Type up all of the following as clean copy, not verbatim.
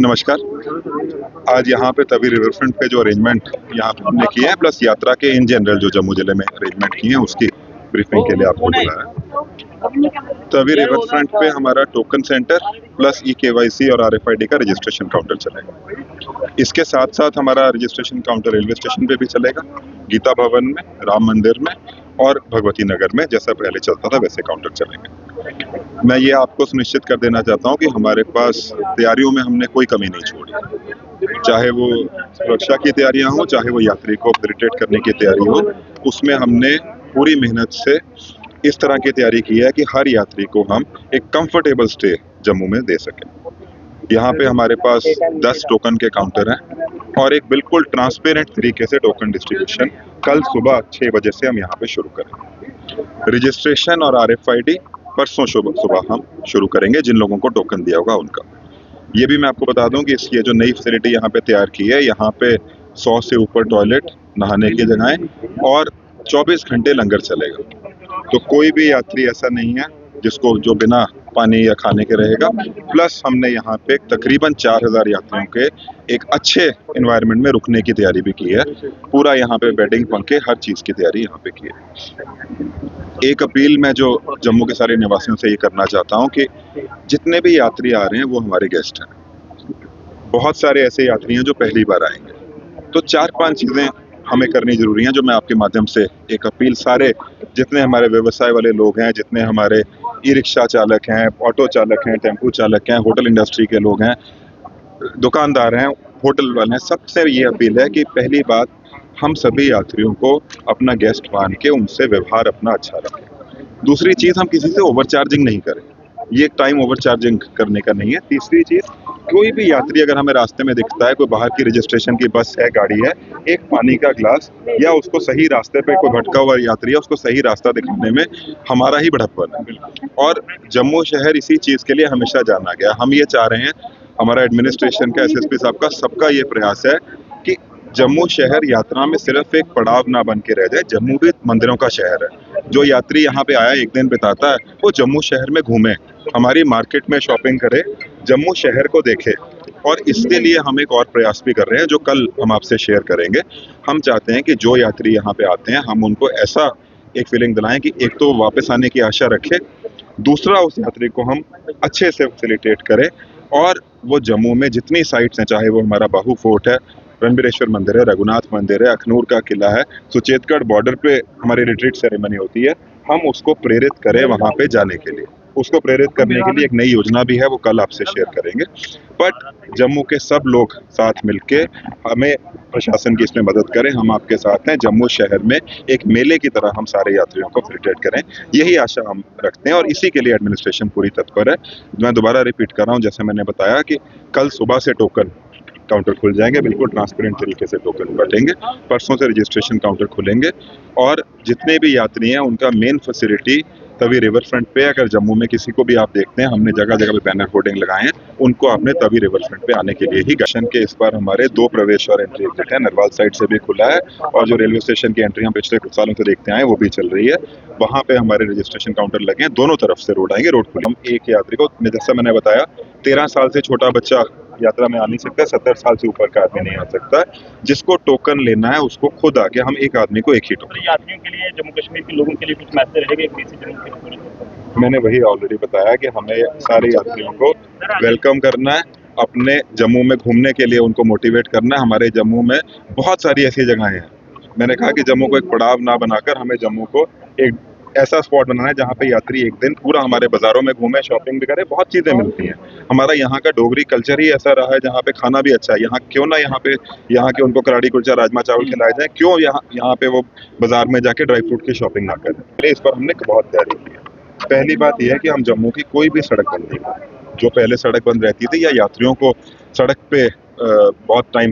नमस्कार। आज यहाँ पे तवी रिवर फ्रंट पे जो अरेंजमेंट यहाँ पे हमने किए हैं, प्लस यात्रा के इन जनरल जो जम्मू जिले में अरेंजमेंट किए हैं, उसकी ब्रीफिंग के लिए आपको बुलाया है। तवी रिवर फ्रंट पे हमारा टोकन सेंटर प्लस ई-केवाईसी और आरएफआईडी का रजिस्ट्रेशन काउंटर चलेगा। इसके साथ साथ हमारा रजिस्ट्रेशन काउंटर रेलवे स्टेशन पे भी चलेगा, गीता भवन में, राम मंदिर में और भगवती नगर में। जैसा पहले चलता था वैसे काउंटर चलेंगे। मैं ये आपको सुनिश्चित कर देना चाहता हूँ कि हमारे पास तैयारियों में हमने कोई कमी नहीं छोड़ी, चाहे वो सुरक्षा की तैयारियां हो, चाहे वो यात्री को फैसिलिटेट करने की तैयारी हो। उसमें हमने पूरी मेहनत से इस तरह की तैयारी की है कि हर यात्री को हम एक कंफर्टेबल स्टे जम्मू में दे सकें। यहाँ पे हमारे पास 10 टोकन के काउंटर हैं और एक बिल्कुल ट्रांसपेरेंट तरीके से टोकन डिस्ट्रीब्यूशन कल सुबह 6 बजे से हम यहाँ पे शुरू करेंगे। रजिस्ट्रेशन और आरएफआईडी परसों सुबह हम शुरू करेंगे, जिन लोगों को टोकन दिया होगा उनका। ये भी मैं आपको बता दूं कि ये जो नई फैसिलिटी यहाँ पे तैयार की है, यहाँ पे 100 से ऊपर टॉयलेट, नहाने की जगहें और 24 घंटे लंगर चलेगा। तो कोई भी यात्री ऐसा नहीं है जिसको जो बिना पानी या खाने के रहेगा। प्लस हमने यहाँ पे तकरीबन 4000 यात्रियों के एक अच्छे एनवायरनमेंट में रुकने की तैयारी भी की है। पूरा यहाँ पे बेडिंग, पंखे, हर चीज़ की तैयारी यहाँ पे की है। एक अपील मैं जो जम्मू के सारे निवासियों से ये करना चाहता हूँ कि जितने भी यात्री आ रहे हैं वो हमारे गेस्ट हैं। बहुत सारे ऐसे यात्री हैं जो पहली बार आएंगे, तो 4-5 चीज़ें हमें करनी जरूरी हैं, जो मैं आपके माध्यम से एक अपील सारे जितने हमारे व्यवसाय वाले लोग हैं, जितने हमारे ई रिक्शा चालक हैं, ऑटो चालक हैं, टेम्पू चालक हैं, होटल इंडस्ट्री के लोग हैं, दुकानदार हैं, होटल वाले हैं, सबसे ये अपील है कि पहली बात, हम सभी यात्रियों को अपना गेस्ट मान के उनसे व्यवहार अपना अच्छा रखें। दूसरी चीज़, हम किसी से ओवरचार्जिंग नहीं करें, ये एक टाइम ओवरचार्जिंग करने का नहीं है। तीसरी चीज़, कोई भी यात्री अगर हमें रास्ते में दिखता है, कोई बाहर की रजिस्ट्रेशन की बस है, गाड़ी है, एक पानी का ग्लास या उसको सही रास्ते पे कोई भटका हुआ यात्री है, उसको सही रास्ता दिखाने में हमारा ही बड़प्पन है। और जम्मू शहर इसी चीज़ के लिए हमेशा जाना गया। हम ये चाह रहे हैं, हमारा एडमिनिस्ट्रेशन का, एसएसपी साहब का, सबका ये प्रयास है कि जम्मू शहर यात्रा में सिर्फ एक पड़ाव ना बन के रह जाए। जम्मू भी मंदिरों का शहर है। जो यात्री यहाँ पे आया, एक दिन बिताता है, वो जम्मू शहर में घूमे, हमारी मार्केट में शॉपिंग करे, जम्मू शहर को देखे। और इसके लिए हम एक और प्रयास भी कर रहे हैं, जो कल हम आपसे शेयर करेंगे। हम चाहते हैं कि जो यात्री यहाँ पे आते हैं, हम उनको ऐसा एक फीलिंग दिलाएं कि एक तो वापस आने की आशा रखें, दूसरा उस यात्री को हम अच्छे से फैसिलिटेट करें। और वो जम्मू में जितनी साइट्स हैं, चाहे वो हमारा बाहू फोर्ट है, रणबीरेश्वर मंदिर है, रघुनाथ मंदिर है, अखनूर का किला है, सुचेतगढ़ बॉर्डर पे हमारी रिट्रीट सेरेमनी होती है, हम उसको प्रेरित करें वहाँ पे जाने के लिए। उसको प्रेरित करने के लिए एक नई योजना भी है, वो कल आपसे शेयर करेंगे। बट जम्मू के सब लोग साथ मिलके हमें, प्रशासन की इसमें मदद करें, हम आपके साथ हैं। जम्मू शहर में एक मेले की तरह हम सारे यात्रियों को फैसिलिटेट करें, यही आशा हम रखते हैं और इसी के लिए एडमिनिस्ट्रेशन पूरी तत्पर है। मैं दोबारा रिपीट कर रहा हूँ, जैसे मैंने बताया कि कल सुबह से टोकन काउंटर खुल जाएंगे, बिल्कुल ट्रांसपेरेंट तरीके से टोकन बटेंगे। परसों से रजिस्ट्रेशन काउंटर खुलेंगे और जितने भी यात्री हैं उनका main facility Tawi river front पे। अगर जम्मू में किसी को भी आप देखते हैं, हमने जगह जगह पे बैनर होर्डिंग लगाए हैं, उनको आपने तवी रिवर फ्रंट पे आने के लिए ही। दर्शन के इस बार हमारे 2 प्रवेश और एंट्री एग्जिट है, नरवाल साइड से भी खुला है और जो रेलवे स्टेशन की एंट्री हम पिछले कुछ सालों से देखते आए वो भी चल रही है। वहाँ पे हमारे रजिस्ट्रेशन काउंटर लगे हैं, दोनों तरफ से रोड आएंगे, रोड खुले। हम एक यात्री को, जैसा मैंने बताया, 13 साल से छोटा बच्चा यात्रा में आ नहीं सकता, 70 साल से ऊपर का आदमी नहीं आ सकता। जिसको टोकन लेना है उसको खुद आके, हम एक आदमी को एक ही टोकन। यात्रियों के लिए, जम्मू कश्मीर के लोगों के लिए कुछ मैसेज रहेगा? मैंने वही ऑलरेडी बताया कि हमें सारे यात्रियों को वेलकम करना है, अपने जम्मू में घूमने के लिए उनको मोटिवेट करना है। हमारे जम्मू में बहुत सारी ऐसी जगहें हैं। मैंने कहा कि जम्मू को एक पड़ाव ना बनाकर हमें जम्मू को एक ऐसा स्पॉट बनाना है जहाँ पे यात्री एक दिन पूरा हमारे बाजारों में घूमे, शॉपिंग भी करे, बहुत चीज़ें मिलती हैं। हमारा यहाँ का डोगरी कल्चर ही ऐसा रहा है जहाँ पे खाना भी अच्छा है। यहाँ क्यों ना यहाँ के उनको कराड़ी कुलचा, राजमा चावल खिलाए जाए, क्यों यहाँ पे वो बाजार में जाके ड्राई फ्रूट की शॉपिंग ना करें। इस पर हमने बहुत तैयारी की है। पहली बात यह है कि हम जम्मू की कोई भी सड़क बंद नहीं करें। जो पहले सड़क बंद रहती थी या यात्रियों को सड़क पे बहुत टाइम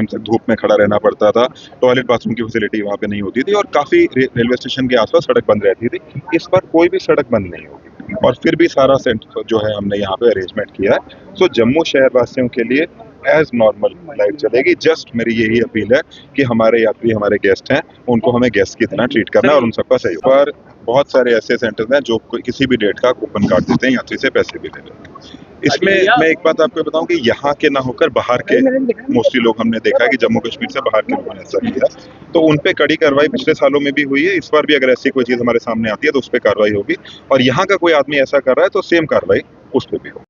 तक धूप में खड़ा रहना पड़ता था, टॉयलेट बाथरूम की फैसिलिटी वहाँ पे नहीं होती थी और काफ़ी रेलवे स्टेशन के आसपास सड़क बंद रहती थी, इस पर कोई भी सड़क बंद नहीं होगी और फिर भी सारा सेंटर जो है हमने यहाँ पे अरेंजमेंट किया है। सो जम्मू शहर वासियों के लिए एज नॉर्मल लाइफ चलेगी। जस्ट मेरी यही अपील है कि हमारे यात्री, हमारे गेस्ट हैं, उनको हमें गेस्ट की तरह ट्रीट करना है और उन सबका सहयोग। पर बहुत सारे ऐसे सेंटर्स हैं जो किसी भी डेट का कूपन काट देते हैं, यात्री से पैसे भी ले लेते हैं। इसमें मैं एक बात आपको बताऊं कि यहाँ के ना होकर बाहर के मोस्टली लोग हमने देखा है कि जम्मू कश्मीर से बाहर के लोगों ने ऐसा किया, तो उन पे कड़ी कार्रवाई पिछले सालों में भी हुई है। इस बार भी अगर ऐसी कोई चीज हमारे सामने आती है तो उस पर कार्रवाई होगी, और यहाँ का कोई आदमी ऐसा कर रहा है तो सेम कार्रवाई उस पर भी होगी।